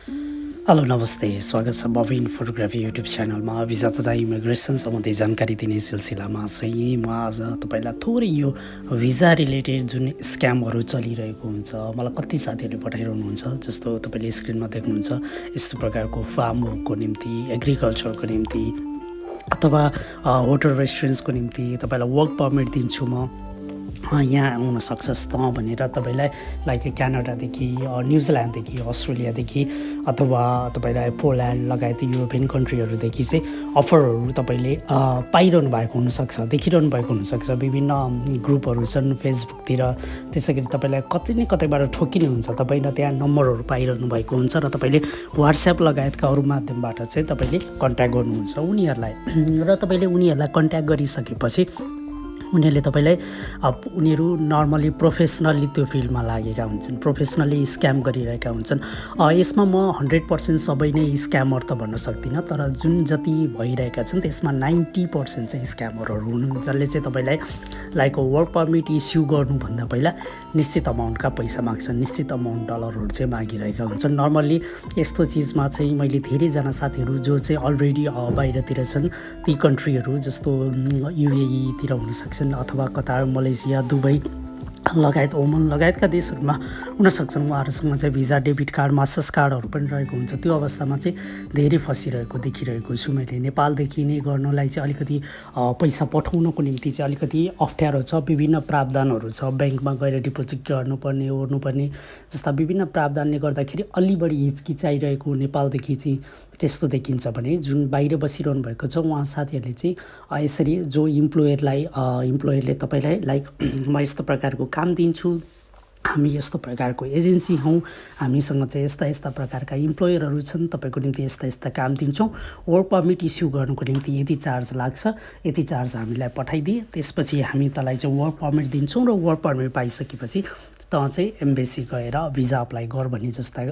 Hello नमस्ते, स्वागत छ बबिन फोटोग्राफी युट्युब च्यानलमा भिजा तथा इमिग्रेसन सम्बन्धी जानकारी दिने सिलसिलामा चाहिँ म आज तपाईँलाई थोरै यो भिजा रिलेटेड जुन स्क्यामहरू चलिरहेको हुन्छ मलाई कति साथीहरूले पठाइरहनुहुन्छ। जस्तो तपाईँले स्क्रिनमा देख्नुहुन्छ यस्तो प्रकारको फार्म वर्कको निम्ति, एग्रिकल्चरको निम्ति अथवा होटल रेस्टुरेन्ट्सको निम्ति तपाईँलाई वर्क पर्मिट दिन्छु म, यहाँ आउन सक्छस् त भनेर तपाईँलाई लाइक क्यानाडादेखि, न्युजिल्यान्डदेखि, अस्ट्रेलियादेखि अथवा तपाईँलाई पोल्यान्ड लगायत युरोपियन कन्ट्रीहरूदेखि चाहिँ अफरहरू तपाईँले पाइरहनु भएको हुनसक्छ, देखिरहनु भएको हुनसक्छ। विभिन्न ग्रुपहरू छन् फेसबुकतिर, त्यसै गरी तपाईँलाई कतै न कतैबाट ठोकिने हुन्छ। तपाईँले त्यहाँ नम्बरहरू पाइरहनु भएको हुन्छ र तपाईँले वाट्सएप लगायतका अरू माध्यमबाट चाहिँ तपाईँले कन्ट्याक्ट गर्नुहुन्छ उनीहरूलाई र तपाईँले उनीहरूलाई कन्ट्याक्ट गरिसकेपछि उनीहरूले तपाईँलाई उनीहरू नर्मली प्रोफेसनल्ली त्यो फिल्डमा लागेका हुन्छन्, प्रोफेसनल्ली स्क्याम गरिरहेका हुन्छन्। यसमा म 100% सबै नै स्क्यामर त भन्न सक्दिनँ, तर जुन जति भइरहेका छन् त्यसमा 90% चाहिँ स्क्यामरहरू हुन्, जसले चाहिँ तपाईँलाई लाइक वर्क पर्मिट इस्यु गर्नुभन्दा पहिला निश्चित अमाउन्टका पैसा माग्छन्, निश्चित अमाउन्ट डलरहरू चाहिँ मागिरहेका हुन्छन्। नर्मल्ली यस्तो चिजमा चाहिँ मैले धेरैजना साथीहरू जो चाहिँ अलरेडी बाहिरतिर छन्, ती कन्ट्रीहरू जस्तो युएईतिर हुनसक्छ अथवा कतार, मलेसिया, दुबई लगायत ओमन लगायतका देशहरूमा हुन सक्छन्। उहाँहरूसँग चाहिँ भिजा, डेबिट कार्ड, मास्टर्स कार्डहरू पनि रहेको हुन्छ। त्यो अवस्थामा चाहिँ धेरै फसिरहेको देखिरहेको छु मैले। नेपालदेखि नै गर्नलाई चाहिँ अलिकति पैसा पठाउनको निम्ति चाहिँ अलिकति अप्ठ्यारो छ, विभिन्न प्रावधानहरू छ। ब्याङ्कमा गएर डिपोजिट गर्नुपर्ने, ओर्नुपर्ने जस्ता विभिन्न प्रावधानले गर्दाखेरि अलि बढी हिचकिचाइरहेको नेपालदेखि चाहिँ त्यस्तो देखिन्छ भने जुन बाहिर बसिरहनु भएको छ उहाँ साथीहरूले चाहिँ यसरी जो इम्प्लोयरले तपाईँलाई लाइक म यस्तो प्रकारको काम दिन्छु, हामी यस्तो प्रकारको एजेन्सी हौँ, हामीसँग चाहिँ यस्ता यस्ता प्रकारका इम्प्लोयरहरू छन्, तपाईँको निम्ति यस्ता यस्ता काम दिन्छौँ, वर्क पर्मिट इस्यु गर्नुको निम्ति यति चार्ज लाग्छ, यति चार्ज हामीलाई पठाइदिए त्यसपछि हामी तँलाई चाहिँ वर्क पर्मिट दिन्छौँ र वर्क पर्मिट पाइसकेपछि त चाहिँ एम्बेसी गएर भिजा अप्लाई गर भन्ने जस्ता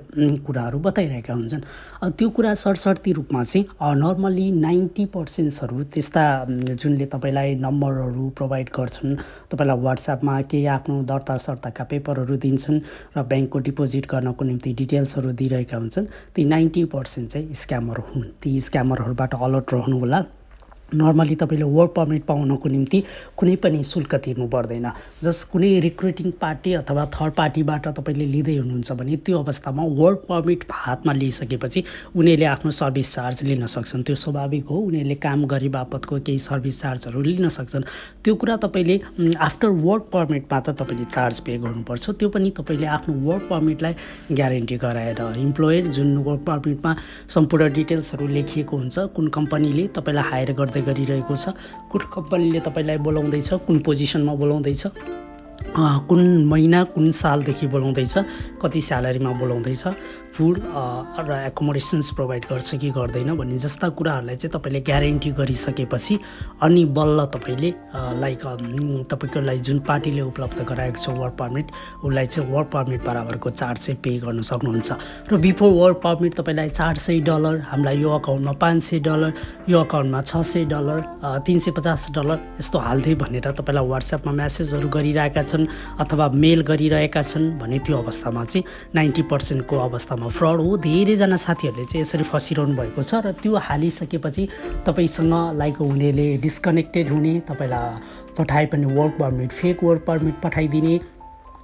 कुराहरू बताइरहेका हुन्छन्। त्यो कुरा सरसर्ती रूपमा चाहिँ नर्मल्ली 90%हरू त्यस्ता जुनले तपाईँलाई नम्बरहरू प्रोभाइड गर्छन्, तपाईँलाई वाट्सएपमा केही आफ्नो दर्ता सर्ताका पेपरहरू दिन्छन् र ब्याङ्कको डिपोजिट गर्नको निम्ति डिटेल्सहरू दिइरहेका हुन्छन्। ती 90% चाहिँ स्क्यामर हुन्। ती स्क्यामरहरूबाट अलर्ट रहनु होला। नर्मली तपाईँले वर्क पर्मिट पाउनको निम्ति कुनै पनि शुल्क तिर्नु पर्दैन। कुनै रिक्रुटिङ पार्टी अथवा थर्ड पार्टीबाट तपाईँले लिँदै हुनुहुन्छ भने त्यो अवस्थामा वर्क पर्मिट हातमा लिइसकेपछि उनीहरूले आफ्नो सर्भिस चार्ज लिन सक्छन्। त्यो स्वाभाविक हो, उनीहरूले काम गरे बापतको केही सर्भिस चार्जहरू लिन सक्छन्। त्यो कुरा तपाईँले आफ्टर वर्क पर्मिटमा त तपाईँले चार्ज पे गर्नुपर्छ। त्यो पनि तपाईँले आफ्नो वर्क पर्मिटलाई ग्यारेन्टी गराएर, इम्प्लोयर जुन वर्क पर्मिटमा सम्पूर्ण डिटेल्सहरू लेखिएको हुन्छ, कुन कम्पनीले तपाईँलाई हायर गर्दै गरिरहेको छ, कुन कम्पनीले तपाईँलाई बोलाउँदैछ, कुन पोजिसनमा बोलाउँदैछ, कुन महिना कुन सालदेखि बोलाउँदैछ, कति स्यालेरीमा बोलाउँदैछ, फुड र एकोमोडेसन्स प्रोभाइड गर्छ कि गर्दैन भन्ने जस्ता कुराहरूलाई चाहिँ तपाईँले ग्यारेन्टी गरिसकेपछि अनि बल्ल तपाईँले लाइक तपाईँको लागि जुन पार्टीले उपलब्ध गराएको छ वर्क पर्मिट, उसलाई चाहिँ वर्क पर्मिट बराबरको चार्ज चाहिँ पे गर्न सक्नुहुन्छ। र बिफोर वर्क पर्मिट तपाईँलाई $400, हामीलाई यो अकाउन्टमा $500, यो अकाउन्टमा $600, $350 यस्तो हाल्दै भनेर तपाईँलाई वाट्सएपमा म्यासेजहरू गरिरहेका छन् अथवा मेल गरिरहेका छन् भने त्यो अवस्थामा चाहिँ 90% को अवस्थामा फ्रड हो। धेरैजना साथीहरूले चाहिँ यसरी फसिरहनु भएको छ र त्यो हालिसकेपछि तपाईँसँग लाइक उनीहरूले डिस्कनेक्टेड हुने, तपाईँलाई पठाए पनि work permit, fake work permit पठाइदिने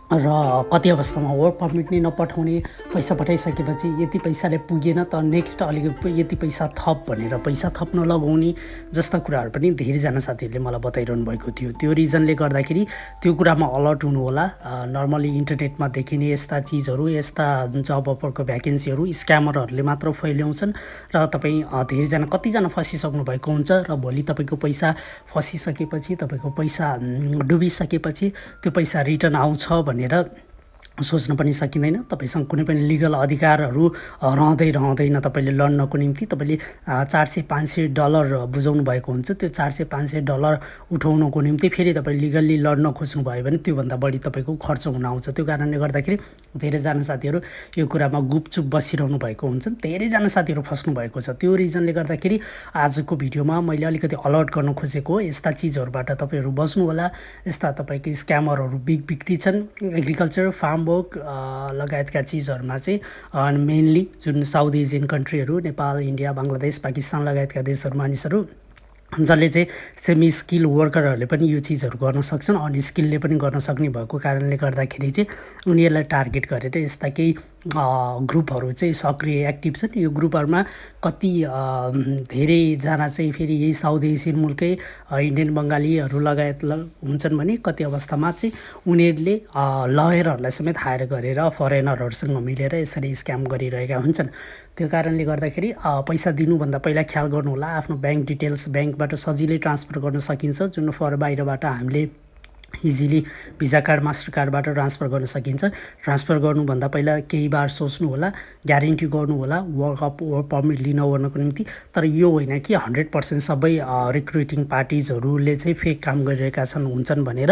र कति अवस्थामा वर्क पर्मिट नै नपठाउने, पैसा पठाइसकेपछि यति पैसाले पुगेन त नेक्स्ट अलिकति यति पैसा थप भनेर पैसा थप्न लगाउने जस्ता कुराहरू पनि धेरैजना साथीहरूले मलाई बताइरहनु भएको थियो। त्यो रिजनले गर्दाखेरि त्यो कुरामा अलर्ट हुनु होला। नर्मली इन्टरनेटमा देखिने यस्ता चिजहरू, यस्ता जब अफरको भ्याकेन्सीहरू स्क्यामरहरूले मात्र फैल्याउँछन् र तपाईँ धेरैजना कतिजना फसिसक्नु भएको हुन्छ र भोलि तपाईँको पैसा फसिसकेपछि, तपाईँको पैसा डुबिसकेपछि त्यो पैसा रिटर्न आउँछ भनेर सोच्न पनि सकिँदैन। तपाईँसँग कुनै पनि लिगल अधिकारहरू रहँदैन तपाईँले लड्नको निम्ति। तपाईँले $400-500 बुझाउनु भएको हुन्छ, त्यो $400-500 उठाउनको निम्ति फेरि तपाईँ लिगल्ली लड्न खोज्नुभयो भने त्योभन्दा बढी तपाईँको खर्च हुन आउँछ। त्यो कारणले गर्दाखेरि धेरैजना साथीहरू यो कुरामा गुपचुप बसिरहनु भएको हुन्छन्, धेरैजना साथीहरू फस्नु भएको छ। त्यो रिजनले गर्दाखेरि आजको भिडियोमा मैले अलिकति अलर्ट गर्न खोजेको हो। यस्ता चिजहरूबाट तपाईँहरू बस्नु होला। यस्ता तपाईँको स्क्यामरहरू बिग ती छन्। एग्रिकल्चर, फार्म लोक्समबर्ग लगायतका चिजहरूमा चाहिँ मेनली जुन साउथ एसियन कन्ट्रीहरू नेपाल, इन्डिया, बङ्गलादेश, पाकिस्तान लगायतका देशहरू मानिसहरू जसले चाहिँ सेमी स्किल वर्करहरूले पनि यो चिजहरू गर्न सक्छन्, अनस्किलले पनि गर्न सक्ने भएको कारणले गर्दाखेरि चाहिँ उनीहरूलाई टार्गेट गरेर यस्ता केही ग्रुपहरू चाहिँ सक्रिय एक्टिभ छन्। यो ग्रुपहरूमा कति धेरैजना चाहिँ फेरि यही साउथ एसियन मुल्कै इन्डियन बङ्गालीहरू लगायत हुन्छन् भने कति अवस्थामा चाहिँ उनीहरूले लयरहरूलाई समेत हायर गरेर फरेनरहरूसँग मिलेर यसरी स्क्याम गरिरहेका हुन्छन्। त्यो कारणले गर्दाखेरि पैसा दिनुभन्दा पहिला ख्याल गर्नु होला। आफ्नो ब्याङ्क डिटेल्स ब्याङ्कबाट सजिलै ट्रान्सफर गर्न सकिन्छ, जुन बाहिरबाट हामीले इजिली भिजा कार्ड, मास्टर कार्डबाट ट्रान्सफर गर्न सकिन्छ। ट्रान्सफर गर्नुभन्दा पहिला केही बार सोच्नु होला, ग्यारेन्टी गर्नु होला वर्क पर्मिट लिन ओर्नको निम्ति। तर यो होइन कि 100% सबै रिक्रुटिङ पार्टिजहरूले चाहिँ फेक काम गरिरहेका हुन्छन् भनेर।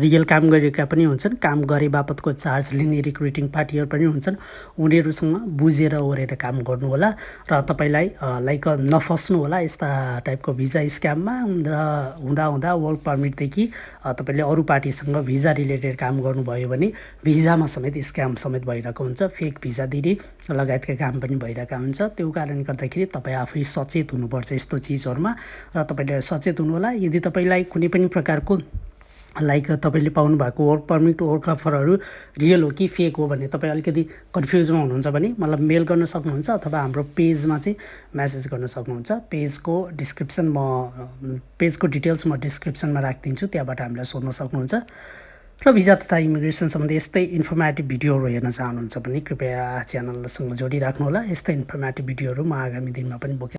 रियल काम गरिरहेका पनि हुन्छन्, काम गरे बापतको चार्ज लिने रिक्रुटिङ पार्टीहरू पनि हुन्छन्। उनीहरूसँग बुझेर ओरेर काम गर्नु होला र तपाईँलाई लाइक नफस्नु होला यस्ता टाइपको भिजा स्क्याममा। र हुँदा वर्क पर्मिटदेखि तपाईँले अरू पार्टीसँग भिजा रिलेटेड काम गर्नुभयो भने भिजामा समेत स्क्याम समेत भइरहेको हुन्छ, फेक भिजा दिने लगायतका काम पनि भइरहेका हुन्छ। त्यो कारणले गर्दाखेरि तपाईँ आफै सचेत हुनुपर्छ यस्तो चिजहरूमा र तपाईँले सचेत हुनु होला। यदि तपाईँलाई कुनै पनि प्रकारको लाइक तपाईँले पाउनुभएको वर्क पर्मिट, वर्क अफरहरू रियल हो कि फेक हो भने तपाईँ अलिकति कन्फ्युजमा हुनुहुन्छ भने मलाई मेल गर्न सक्नुहुन्छ अथवा हाम्रो पेजमा चाहिँ मेसेज गर्न सक्नुहुन्छ। पेजको डिटेल्स म डिस्क्रिप्सनमा राखिदिन्छु, त्यहाँबाट हामीलाई सोध्न सक्नुहुन्छ। र भिजा तथा इमिग्रेसन सम्बन्धी यस्तै इन्फर्मेटिभ भिडियोहरू हेर्न चाहनुहुन्छ भने कृपया च्यानलसँग जोडिराख्नुहोला। यस्तै इन्फर्मेटिभ भिडियोहरू म आगामी दिनमा पनि बोकेर